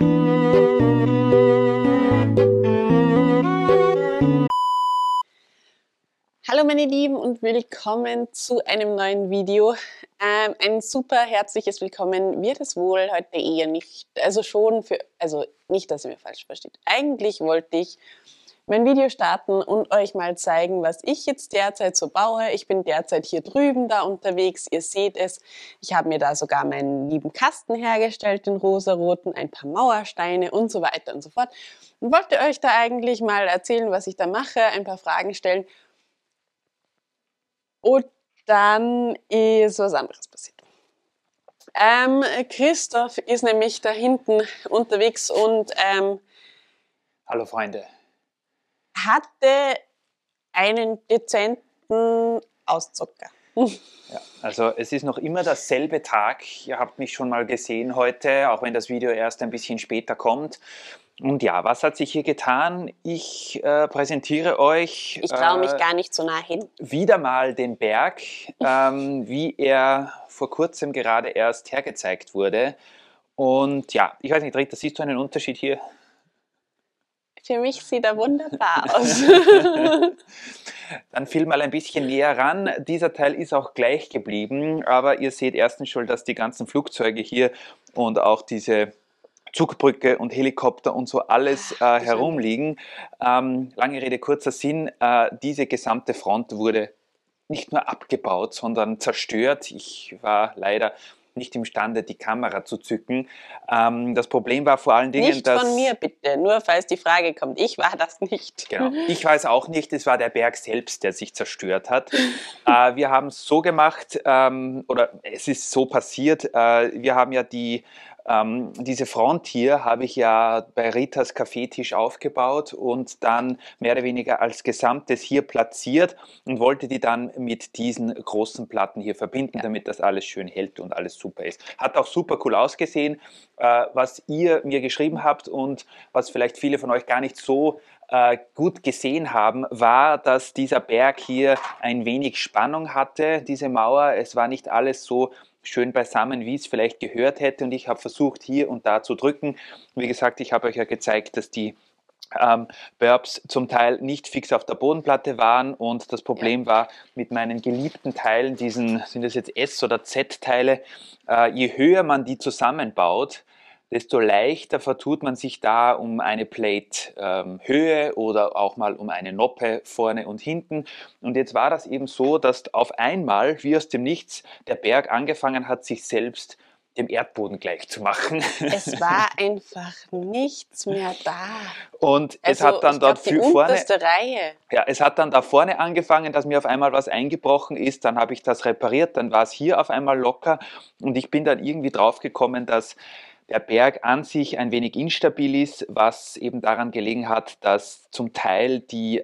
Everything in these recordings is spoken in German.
Hallo meine Lieben und willkommen zu einem neuen Video. Ein super herzliches Willkommen wird es wohl heute eher nicht, nicht, dass ihr mir falsch versteht. Eigentlich wollte ich mein Video starten und euch mal zeigen, was ich jetzt derzeit so baue. Ich bin derzeit hier drüben da unterwegs, ihr seht es. Ich habe mir da sogar meinen lieben Kasten hergestellt, den rosaroten, ein paar Mauersteine und so weiter und so fort. Und wollte euch da eigentlich mal erzählen, was ich da mache, ein paar Fragen stellen. Und dann ist was anderes passiert. Christoph ist nämlich da hinten unterwegs und hallo Freunde. Hatte einen dezenten Auszucker. Ja, also es ist noch immer derselbe Tag. Ihr habt mich schon mal gesehen heute, auch wenn das Video erst ein bisschen später kommt. Und ja, was hat sich hier getan? Ich präsentiere euch... Ich traue mich gar nicht so nah hin. Wieder mal den Berg, wie er vor kurzem gerade erst hergezeigt wurde. Und ja, ich weiß nicht, Rita, siehst du einen Unterschied hier? Für mich sieht er wunderbar aus. Dann film mal ein bisschen näher ran. Dieser Teil ist auch gleich geblieben, aber ihr seht erstens schon, dass die ganzen Flugzeuge hier und auch diese Zugbrücke und Helikopter und so alles herumliegen. Lange Rede, kurzer Sinn, diese gesamte Front wurde nicht nur abgebaut, sondern zerstört. Ich war leider nicht imstande, die Kamera zu zücken. Das Problem war vor allen Dingen, nicht dass... von mir bitte, nur falls die Frage kommt. Ich war das nicht. Genau. Ich weiß auch nicht, es war der Berg selbst, der sich zerstört hat. Wir haben es so gemacht, oder es ist so passiert, wir haben ja diese Front hier habe ich ja bei Ritas Kaffeetisch aufgebaut und dann mehr oder weniger als Gesamtes hier platziert und wollte die dann mit diesen großen Platten hier verbinden, damit das alles schön hält und alles super ist. Hat auch super cool ausgesehen, was ihr mir geschrieben habt und was vielleicht viele von euch gar nicht so gut gesehen haben, war, dass dieser Berg hier ein wenig Spannung hatte, diese Mauer. Es war nicht alles so schön beisammen, wie es vielleicht gehört hätte, und ich habe versucht, hier und da zu drücken. Wie gesagt, ich habe euch ja gezeigt, dass die Burbs zum Teil nicht fix auf der Bodenplatte waren, und das Problem war mit meinen geliebten Teilen, sind das jetzt S- oder Z-Teile, je höher man die zusammenbaut, desto leichter vertut man sich da um eine Plate Höhe oder auch mal um eine Noppe vorne und hinten. Und jetzt war das eben so, dass auf einmal, wie aus dem Nichts, der Berg angefangen hat, sich selbst dem Erdboden gleich zu machen. Es war einfach nichts mehr da. Und es hat dann dort die unterste Reihe. Ja, es hat dann da vorne angefangen, dass mir auf einmal was eingebrochen ist. Dann habe ich das repariert, dann war es hier auf einmal locker, und ich bin dann irgendwie drauf gekommen, dass der Berg an sich ein wenig instabil ist, was eben daran gelegen hat, dass zum Teil die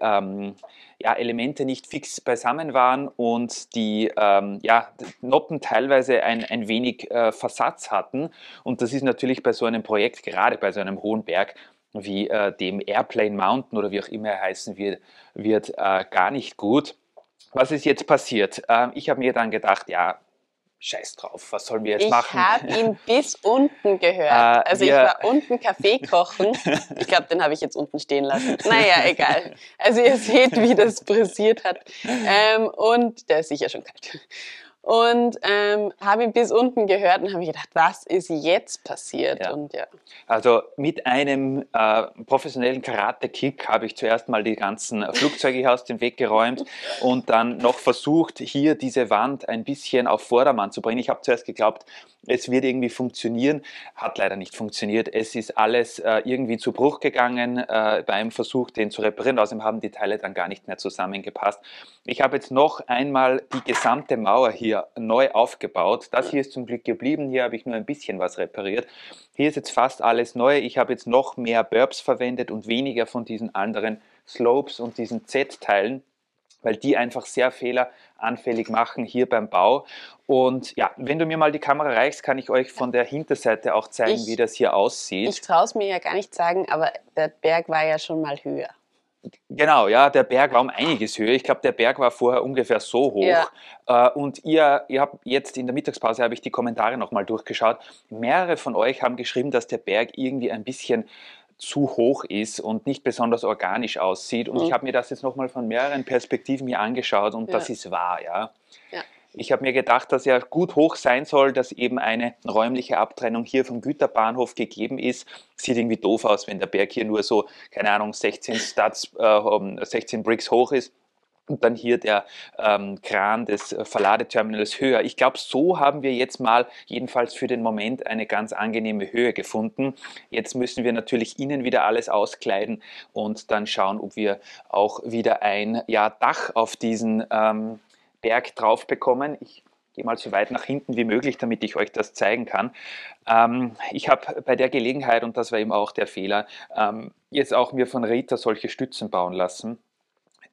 Elemente nicht fix beisammen waren und die Noppen teilweise ein wenig Versatz hatten. Und das ist natürlich bei so einem Projekt, gerade bei so einem hohen Berg wie dem Airplane Mountain oder wie auch immer er heißen wird gar nicht gut. Was ist jetzt passiert? Ich habe mir dann gedacht, ja, scheiß drauf, was sollen wir jetzt machen? Ich habe ihn bis unten gehört. Also ich war unten Kaffee kochen. Ich glaube, den habe ich jetzt unten stehen lassen. Naja, egal. Also ihr seht, wie das passiert hat. Und der ist sicher schon kalt. Und habe ihn bis unten gehört und habe mir gedacht, was ist jetzt passiert? Ja. Und ja. Also mit einem professionellen Karate-Kick habe ich zuerst mal die ganzen Flugzeuge hier aus dem Weg geräumt und dann noch versucht, hier diese Wand ein bisschen auf Vordermann zu bringen. Ich habe zuerst geglaubt, es wird irgendwie funktionieren, hat leider nicht funktioniert. Es ist alles irgendwie zu Bruch gegangen beim Versuch, den zu reparieren. Außerdem haben die Teile dann gar nicht mehr zusammengepasst. Ich habe jetzt noch einmal die gesamte Mauer hier neu aufgebaut. Das hier ist zum Glück geblieben. Hier habe ich nur ein bisschen was repariert. Hier ist jetzt fast alles neu. Ich habe jetzt noch mehr Burbs verwendet und weniger von diesen anderen Slopes und diesen Z-Teilen, weil die einfach sehr fehleranfällig machen hier beim Bau. Und ja, wenn du mir mal die Kamera reichst, kann ich euch von der Hinterseite auch zeigen, wie das hier aussieht. Ich traue es mir ja gar nicht sagen, aber der Berg war ja schon mal höher. Genau, ja, der Berg war um einiges höher. Ich glaube, der Berg war vorher ungefähr so Ja. hoch. Und ihr habt jetzt in der Mittagspause, habe ich die Kommentare nochmal durchgeschaut. Mehrere von euch haben geschrieben, dass der Berg irgendwie ein bisschen zu hoch ist und nicht besonders organisch aussieht. Und ich Mhm. habe mir das jetzt nochmal von mehreren Perspektiven hier angeschaut und das Ja. ist wahr, ja. Ja. Ich habe mir gedacht, dass er gut hoch sein soll, dass eben eine räumliche Abtrennung hier vom Güterbahnhof gegeben ist. Sieht irgendwie doof aus, wenn der Berg hier nur so, keine Ahnung, 16 Bricks hoch ist. Und dann hier der Kran des Verladeterminals höher. Ich glaube, so haben wir jetzt mal jedenfalls für den Moment eine ganz angenehme Höhe gefunden. Jetzt müssen wir natürlich innen wieder alles auskleiden und dann schauen, ob wir auch wieder ein Dach auf diesen Berg drauf bekommen. Ich gehe mal so weit nach hinten wie möglich, damit ich euch das zeigen kann. Ich habe bei der Gelegenheit, und das war eben auch der Fehler, jetzt auch mir von Rita solche Stützen bauen lassen,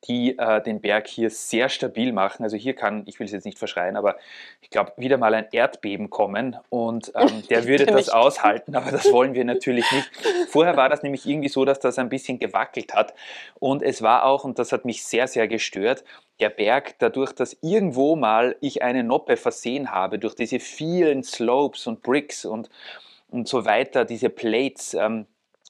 die den Berg hier sehr stabil machen. Also hier kann, ich will es jetzt nicht verschreien, aber ich glaube, wieder mal ein Erdbeben kommen und der würde das aushalten, aber das wollen wir natürlich nicht. Vorher war das nämlich irgendwie so, dass das ein bisschen gewackelt hat und es war auch, und das hat mich sehr, sehr gestört, der Berg, dadurch, dass irgendwo mal ich eine Noppe versehen habe, durch diese vielen Slopes und Bricks und so weiter, diese Plates,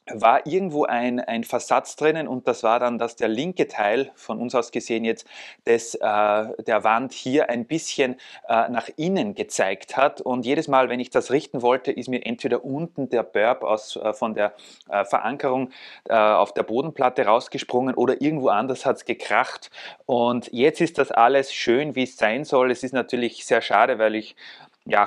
war irgendwo ein Versatz drinnen und das war dann, dass der linke Teil, von uns aus gesehen jetzt, der Wand hier ein bisschen nach innen gezeigt hat und jedes Mal, wenn ich das richten wollte, ist mir entweder unten der Burb von der Verankerung auf der Bodenplatte rausgesprungen oder irgendwo anders hat es gekracht und jetzt ist das alles schön, wie es sein soll. Es ist natürlich sehr schade, weil ich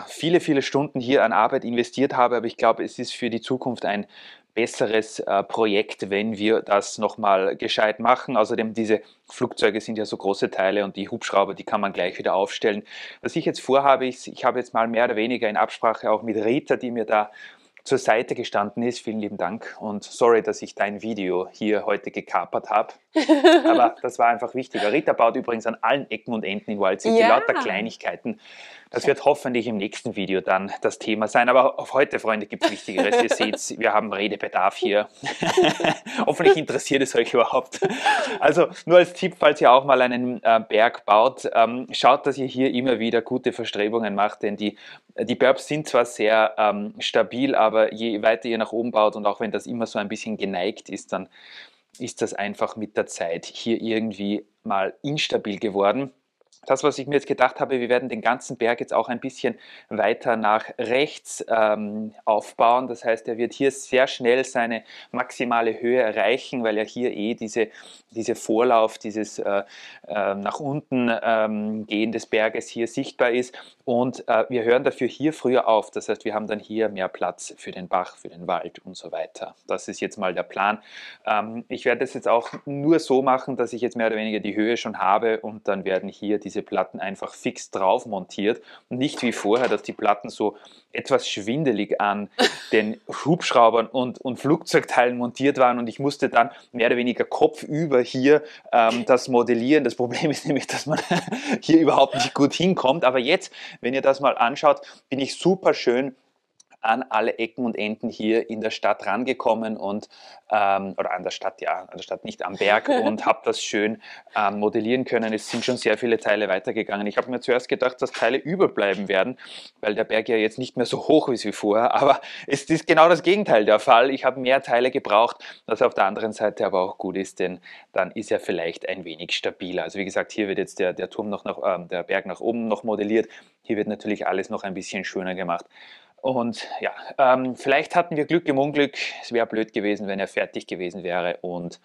viele, viele Stunden hier an Arbeit investiert habe, aber ich glaube, es ist für die Zukunft ein besseres Projekt, wenn wir das nochmal gescheit machen. Außerdem, diese Flugzeuge sind ja so große Teile und die Hubschrauber, die kann man gleich wieder aufstellen. Was ich jetzt vorhabe, ist, ich habe jetzt mal mehr oder weniger in Absprache auch mit Rita, die mir da zur Seite gestanden ist. Vielen lieben Dank und sorry, dass ich dein Video hier heute gekapert habe. Aber das war einfach wichtiger. Rita baut übrigens an allen Ecken und Enden in Wild City, lauter Kleinigkeiten. Das wird hoffentlich im nächsten Video dann das Thema sein. Aber auf heute, Freunde, gibt es Wichtigeres. Ihr seht, wir haben Redebedarf hier. Hoffentlich interessiert es euch überhaupt. Also nur als Tipp, falls ihr auch mal einen Berg baut, schaut, dass ihr hier immer wieder gute Verstrebungen macht, denn die Burbs sind zwar sehr stabil, aber je weiter ihr nach oben baut und auch wenn das immer so ein bisschen geneigt ist, dann ist das einfach mit der Zeit hier irgendwie mal instabil geworden. Das, was ich mir jetzt gedacht habe, wir werden den ganzen Berg jetzt auch ein bisschen weiter nach rechts aufbauen. Das heißt, er wird hier sehr schnell seine maximale Höhe erreichen, weil ja hier diese Vorlauf, dieses nach unten gehen des Berges hier sichtbar ist. Und wir hören dafür hier früher auf. Das heißt, wir haben dann hier mehr Platz für den Bach, für den Wald und so weiter. Das ist jetzt mal der Plan. Ich werde das jetzt auch nur so machen, dass ich jetzt mehr oder weniger die Höhe schon habe und dann werden hier diese Platten einfach fix drauf montiert und nicht wie vorher, dass die Platten so etwas schwindelig an den Hubschraubern und Flugzeugteilen montiert waren und ich musste dann mehr oder weniger kopfüber hier das modellieren. Das Problem ist nämlich, dass man hier überhaupt nicht gut hinkommt, aber jetzt, wenn ihr das mal anschaut, bin ich super schön an alle Ecken und Enden hier in der Stadt rangekommen und oder an der Stadt, nicht am Berg und habe das schön modellieren können. Es sind schon sehr viele Teile weitergegangen. Ich habe mir zuerst gedacht, dass Teile überbleiben werden, weil der Berg ja jetzt nicht mehr so hoch ist wie vorher, aber es ist genau das Gegenteil der Fall. Ich habe mehr Teile gebraucht, was auf der anderen Seite aber auch gut ist, denn dann ist er vielleicht ein wenig stabiler. Also wie gesagt, hier wird jetzt der Turm der Berg nach oben noch modelliert. Hier wird natürlich alles noch ein bisschen schöner gemacht. Und ja, vielleicht hatten wir Glück im Unglück. Es wäre blöd gewesen, wenn er fertig gewesen wäre. Und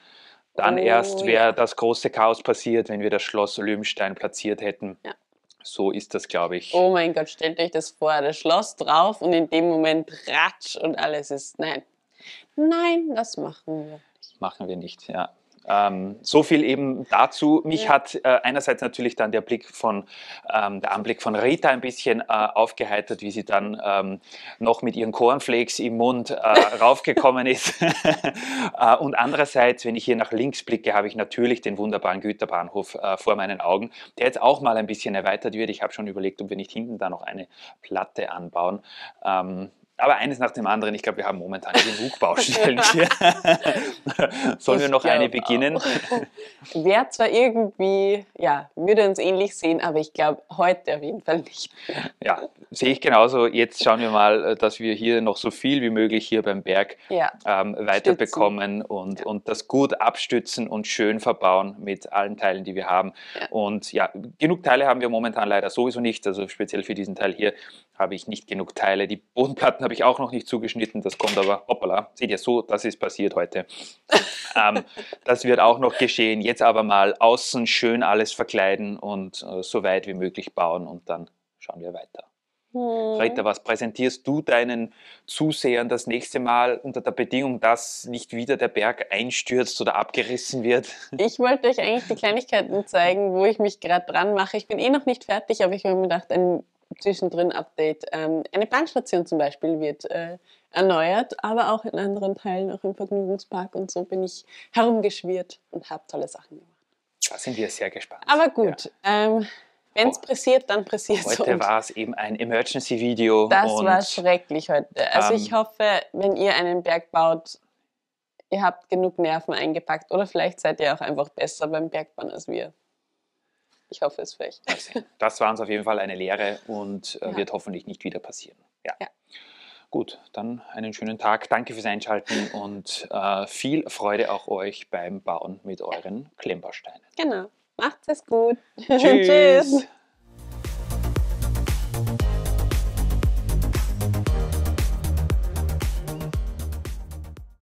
dann erst wäre das große Chaos passiert, wenn wir das Schloss Löwenstein platziert hätten. Ja. So ist das, glaube ich. Oh mein Gott, stellt euch das vor, das Schloss drauf und in dem Moment ratsch und alles ist, nein. Nein, das machen wir nicht. Machen wir nicht, ja. So viel eben dazu. Mich hat einerseits natürlich dann der Anblick von Rita ein bisschen aufgeheitert, wie sie dann noch mit ihren Cornflakes im Mund raufgekommen ist. Und andererseits, wenn ich hier nach links blicke, habe ich natürlich den wunderbaren Güterbahnhof vor meinen Augen, der jetzt auch mal ein bisschen erweitert wird. Ich habe schon überlegt, ob wir nicht hinten da noch eine Platte anbauen. Aber eines nach dem anderen. Ich glaube, wir haben momentan genug Baustellen hier. Sollen wir noch eine beginnen? Wäre zwar irgendwie, ja, würde uns ähnlich sehen, aber ich glaube, heute auf jeden Fall nicht. Ja, sehe ich genauso. Jetzt schauen wir mal, dass wir hier noch so viel wie möglich hier beim Berg weiterbekommen und das gut abstützen und schön verbauen mit allen Teilen, die wir haben. Ja. Und ja, genug Teile haben wir momentan leider sowieso nicht. Also speziell für diesen Teil hier habe ich nicht genug Teile. Die Bodenplatten habe ich auch noch nicht zugeschnitten. Das kommt aber, hoppala, seht ihr so, das ist passiert heute. Das wird auch noch geschehen. Jetzt aber mal außen schön alles verkleiden und so weit wie möglich bauen und dann schauen wir weiter. Rita, was präsentierst du deinen Zusehern das nächste Mal unter der Bedingung, dass nicht wieder der Berg einstürzt oder abgerissen wird? Ich wollte euch eigentlich die Kleinigkeiten zeigen, wo ich mich gerade dran mache. Ich bin eh noch nicht fertig, aber ich habe mir gedacht, ein Zwischendrin-Update. Eine Bahnstation zum Beispiel wird erneuert, aber auch in anderen Teilen, auch im Vergnügungspark und so bin ich herumgeschwirrt und habe tolle Sachen gemacht. Da sind wir sehr gespannt. Aber gut, wenn es pressiert, dann pressiert es. Heute war es eben ein Emergency-Video. Das war schrecklich heute. Also ich hoffe, wenn ihr einen Berg baut, ihr habt genug Nerven eingepackt oder vielleicht seid ihr auch einfach besser beim Bergbauen als wir. Ich hoffe es für euch. Das war uns auf jeden Fall eine Lehre und wird hoffentlich nicht wieder passieren. Ja. Gut, dann einen schönen Tag. Danke fürs Einschalten und viel Freude auch euch beim Bauen mit euren Klemmbausteinen. Genau. Macht's es gut. Tschüss. Tschüss.